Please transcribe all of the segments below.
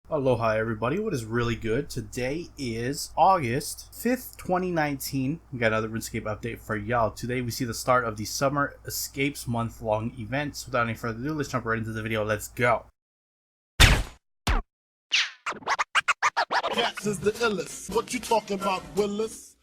Aloha everybody, what is really good? Today is August 5th, 2019. We got another RuneScape update for y'all. Today we see the start of the Summer Escapes month-long events. Without any further ado, let's jump right into the video. Let's go. Cats is the illest. What you talking about, Willis?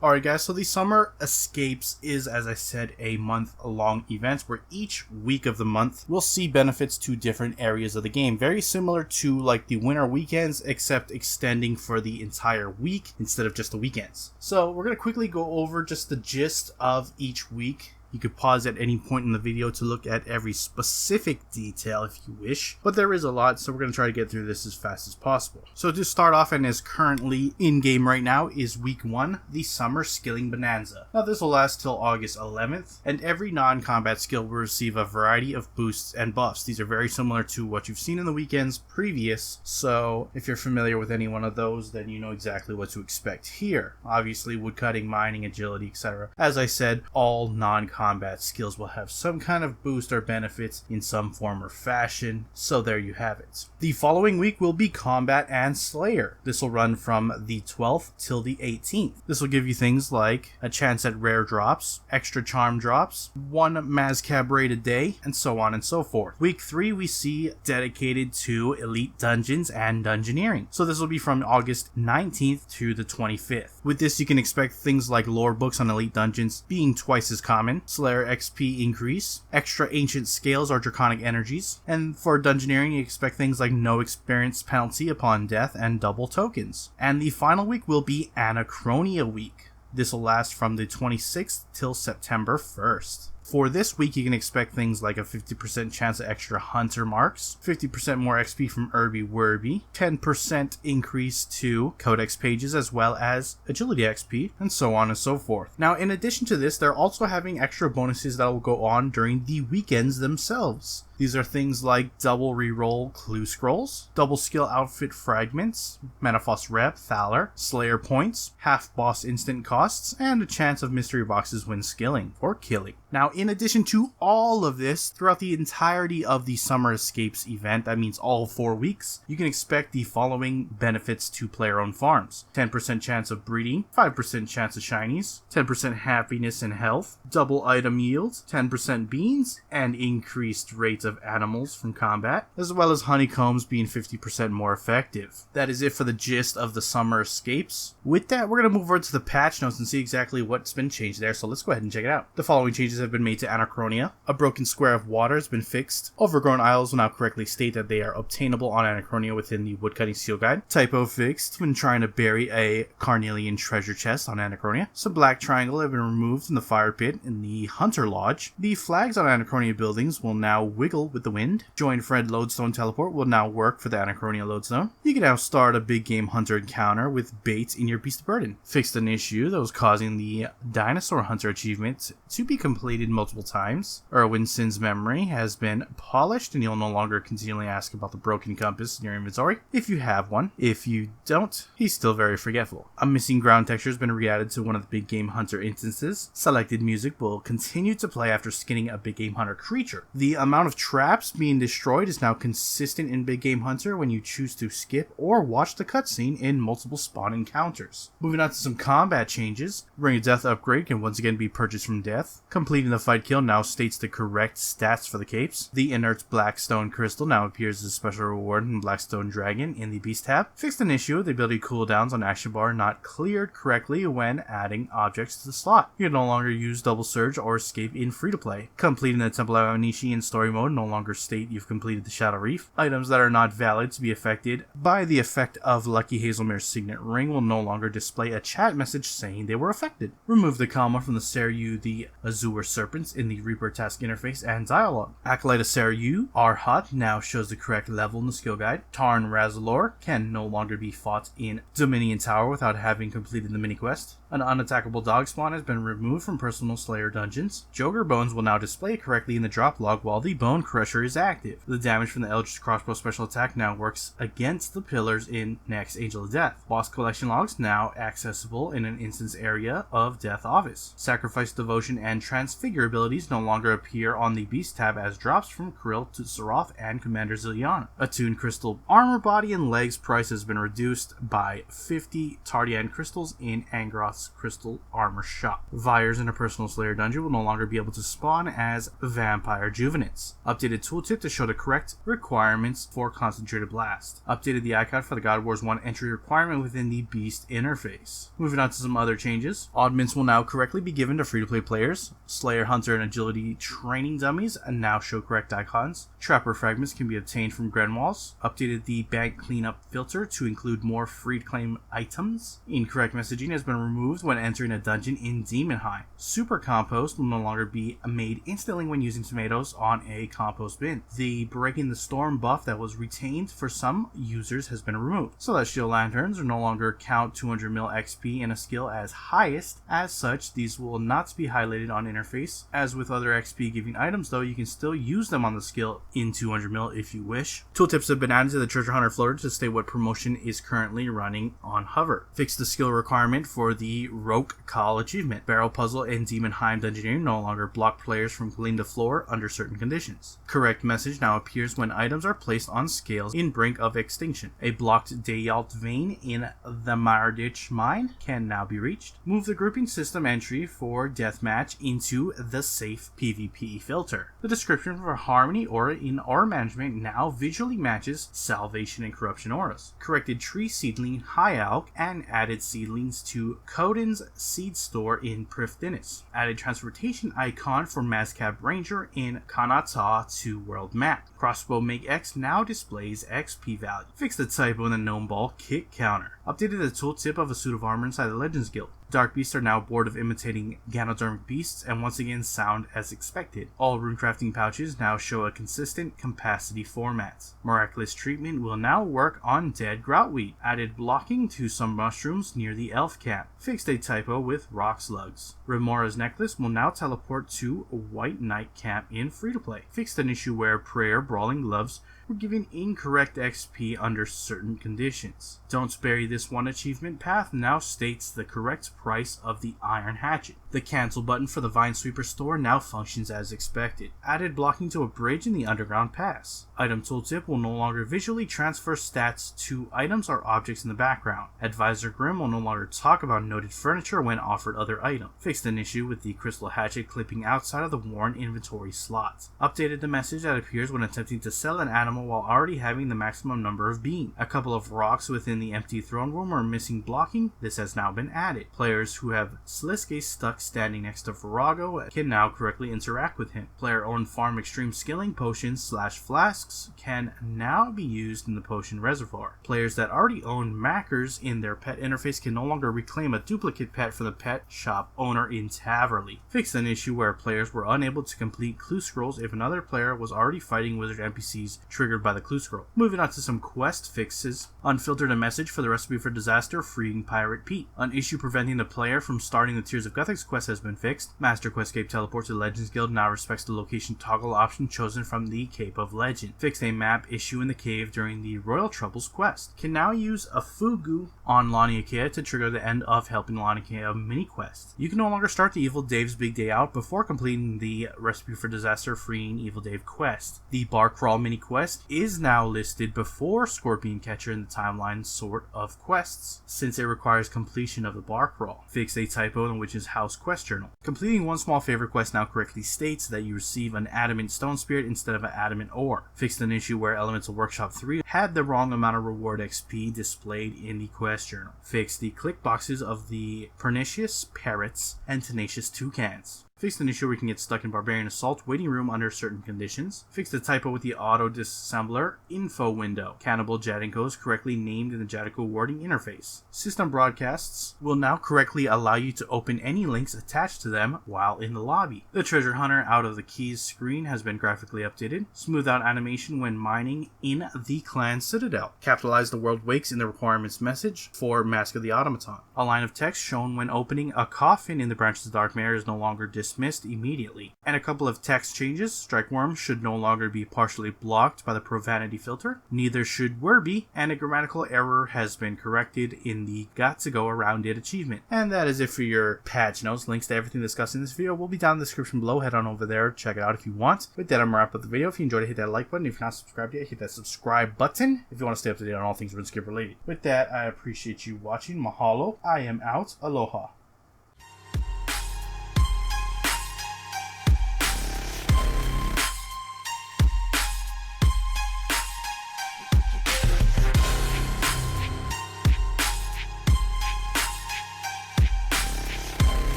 Alright guys, so the Summer Escapes is, as I said, a month-long event where each week of the month we'll see benefits to different areas of the game. Very similar to like the winter weekends, except extending for the entire week instead of just the weekends. So we're going to quickly go over just the gist of each week. You could pause at any point in the video to look at every specific detail if you wish, but there is a lot, so we're going to try to get through this as fast as possible. So to start off, and is currently in game right now, is week 1, the Summer Skilling Bonanza. Now this will last till August 11th, and every non-combat skill will receive a variety of boosts and buffs. These are very similar to what you've seen in the weekends previous, so if you're familiar with any one of those, then you know exactly what to expect here. Obviously woodcutting, mining, agility, etc. As I said, all non-combat skills will have some kind of boost or benefits in some form or fashion, so there you have it. The following week will be Combat and Slayer. This will run from the 12th till the 18th. This will give you things like a chance at rare drops, extra charm drops, 1 Mazcab raid a day, and so on and so forth. Week 3 we see dedicated to Elite Dungeons and Dungeoneering. So this will be from August 19th to the 25th. With this you can expect things like lore books on Elite Dungeons being twice as common, Slayer XP increase, extra ancient scales or draconic energies, and for Dungeoneering you expect things like no experience penalty upon death and double tokens. And the final week will be Anachronia week. This will last from the 26th till September 1st. For this week, you can expect things like a 50% chance of extra hunter marks, 50% more XP from Irby Werby, 10% increase to codex pages as well as agility XP, and so on and so forth. Now, in addition to this, they're also having extra bonuses that will go on during the weekends themselves. These are things like double reroll clue scrolls, double skill outfit fragments, Metaphos rep, Thaler, Slayer points, half boss instant costs, and a chance of mystery boxes when skilling or killing. Now, in addition to all of this, throughout the entirety of the Summer Escapes event, that means all 4 weeks, you can expect the following benefits to player-owned farms. 10% chance of breeding, 5% chance of shinies, 10% happiness and health, double item yield, 10% beans, and increased rates of animals from combat, as well as honeycombs being 50% more effective. That is it for the gist of the Summer Escapes. With that, we're going to move over to the patch notes and see exactly what's been changed there, so let's go ahead and check it out. The following changes have been made to Anachronia. A broken square of water has been fixed. Overgrown isles will now correctly state that they are obtainable on Anachronia within the woodcutting seal guide. Typo fixed when trying to bury a carnelian treasure chest on Anachronia. Some black triangle have been removed from the fire pit in the Hunter Lodge. The flags on Anachronia buildings will now wiggle with the wind. Join Fred Lodestone teleport will now work for the Anachronia Lodestone. You can now start a big game hunter encounter with bait in your beast of burden. Fixed an issue that was causing the dinosaur hunter achievement to be completed multiple times. Erwin Sin's memory has been polished and you'll no longer continually ask about the broken compass in your inventory if you have one. If you don't, he's still very forgetful. A missing ground texture has been re-added to one of the big game hunter instances. Selected music will continue to play after skinning a big game hunter creature. The amount of traps being destroyed is now consistent in big game hunter when you choose to skip or watch the cutscene in multiple spawn encounters. Moving on to some combat changes. Ring of Death upgrade can once again be purchased from death. Completing the fight kill now states the correct stats for the capes. The inert Blackstone Crystal now appears as a special reward in Blackstone Dragon in the Beast tab. Fixed an issue with the ability cooldowns on action bar not cleared correctly when adding objects to the slot. You can no longer use Double Surge or Escape in free-to-play. Completing the Temple of Onishi in story mode no longer state you've completed the Shadow Reef. Items that are not valid to be affected by the effect of Lucky Hazelmere's Signet Ring will no longer display a chat message saying they were affected. Remove the comma from the Seiryu the Azure Serpents in the Reaper task interface and dialogue. Acolyte of Seiryu, Arhat, now shows the correct level in the skill guide. Tarn Razalor can no longer be fought in Dominion Tower without having completed the mini-quest. An unattackable dog spawn has been removed from personal Slayer dungeons. Joker Bones will now display correctly in the drop log while the Bone Crusher is active. The damage from the Eldritch Crossbow special attack now works against the pillars in next Angel of Death. Boss collection logs now accessible in an instance area of Death Office. Sacrifice, Devotion, and Transfigure figure abilities no longer appear on the Beast tab as drops from Krill to Seraph and Commander Zilliana. Attuned Crystal Armor Body and Legs price has been reduced by 50 Tardian crystals in Angroth's Crystal Armor Shop. Vyres in a Personal Slayer dungeon will no longer be able to spawn as Vampire Juvenates. Updated tooltip to show the correct requirements for Concentrated Blast. Updated the icon for the God Wars 1 entry requirement within the Beast interface. Moving on to some other changes. Oddments will now correctly be given to free-to-play players. Slayer, Hunter, and Agility training dummies now show correct icons. Trapper fragments can be obtained from Grenwalls. Updated the bank cleanup filter to include more free-to-claim items. Incorrect messaging has been removed when entering a dungeon in Demonheim. Super compost will no longer be made instantly when using tomatoes on a compost bin. The Breaking the Storm buff that was retained for some users has been removed. Celestial Lanterns are no longer count 200 mil XP in a skill as highest. As such, these will not be highlighted on interface. As with other XP giving items though, you can still use them on the skill in 200 mil if you wish. Tooltips have been added to the Treasure Hunter floater to state what promotion is currently running on Hover. Fix the skill requirement for the Roke Call achievement. Barrel Puzzle and Demonheim Dungeoneering no longer block players from cleaning the floor under certain conditions. Correct message now appears when items are placed on scales in brink of extinction. A blocked Dayalt vein in the Mardich mine can now be reached. Move the grouping system entry for Deathmatch into the safe PvP filter. The description for Harmony Aura in Aura Management now visually matches Salvation and Corruption auras. Corrected Tree Seedling High Alk and added seedlings to Coden's Seed Store in Prifdinnis. Added transportation icon for Mazcab Ranger in Kanata to World Map. Crossbow Make X now displays XP value. Fix the typo in the Gnome Ball kick counter. Updated the tooltip of a suit of armor inside the Legends Guild. Dark Beasts are now bored of imitating Ganodermic beasts and once again sound as expected. All runecrafting pouches now show a consistent capacity format. Miraculous Treatment will now work on dead groutweed. Added blocking to some mushrooms near the elf camp. Fixed a typo with rock slugs. Remora's Necklace will now teleport to White Knight camp in free-to-play. Fixed an issue where Prayer Brawling Gloves were given incorrect XP under certain conditions. Don't Bury This One achievement path now states the correct price of the Iron Hatchet. The cancel button for the Vinesweeper store now functions as expected. Added blocking to a bridge in the Underground Pass. Item tooltip will no longer visually transfer stats to items or objects in the background. Advisor Grimm will no longer talk about noted furniture when offered other items. Fixed an issue with the Crystal Hatchet clipping outside of the worn inventory slot. Updated the message that appears when attempting to sell an animal while already having the maximum number of beans. A couple of rocks within the empty throne room are missing blocking. This has now been added. Players who have Sliske stuck standing next to Virago can now correctly interact with him. Player-owned farm extreme skilling potions / flasks can now be used in the potion reservoir. Players that already own Mackers in their pet interface can no longer reclaim a duplicate pet for the pet shop owner in Taverley. Fixed an issue where players were unable to complete clue scrolls if another player was already fighting wizard NPCs triggered by the clue scroll. Moving on to some quest fixes. Unfiltered a message for the Recipe for Disaster freeing Pirate Pete. An issue preventing the player from starting the Tears of Guthix quest has been fixed. Master Questscape Teleport to Legends Guild now respects the location toggle option chosen from the Cape of Legend. Fixed a map issue in the cave during the Royal Troubles quest. Can now use a Fugu on Laniakea to trigger the end of Helping Laniakea mini quest. You can no longer start the Evil Dave's Big Day Out before completing the Recipe for Disaster freeing Evil Dave quest. The Bar Crawl mini quest is now listed before Scorpion Catcher in the timeline sort of quests, since it requires completion of the Bar Crawl. Fixed a typo in the Witch's House quest journal. Completing one small favor quest now correctly states that you receive an Adamant Stone Spirit instead of an Adamant Ore. Fixed an issue where Elemental Workshop 3 had the wrong amount of reward XP displayed in the quest journal. Fixed the click boxes of the Pernicious Parrots and Tenacious Toucans. Fixed an issue where you can get stuck in Barbarian Assault waiting room under certain conditions. Fixed the typo with the auto disassembler info window. Cannibal Jadinko is correctly named in the Jadinko wording interface. System broadcasts will now correctly allow you to open any links attached to them while in the lobby. The Treasure Hunter out of the keys screen has been graphically updated. Smooth out animation when mining in the Clan Citadel. Capitalize the world wakes in the requirements message for Mask of the Automaton. A line of text shown when opening a coffin in the Branches of Dark Mare is no longer displayed dismissed immediately. And a couple of text changes. Strikeworm should no longer be partially blocked by the profanity filter. Neither should Werby, and a grammatical error has been corrected in the Got to Go Around It achievement. And that is it for your patch notes. Links to everything discussed in this video will be down in the description below. Head on over there, check it out if you want. With that, I'm gonna wrap up the video. If you enjoyed it, hit that like button. If you're not subscribed yet, hit that subscribe button if you want to stay up to date on all things RuneScape related. With that, I appreciate you watching. Mahalo. I am out. Aloha.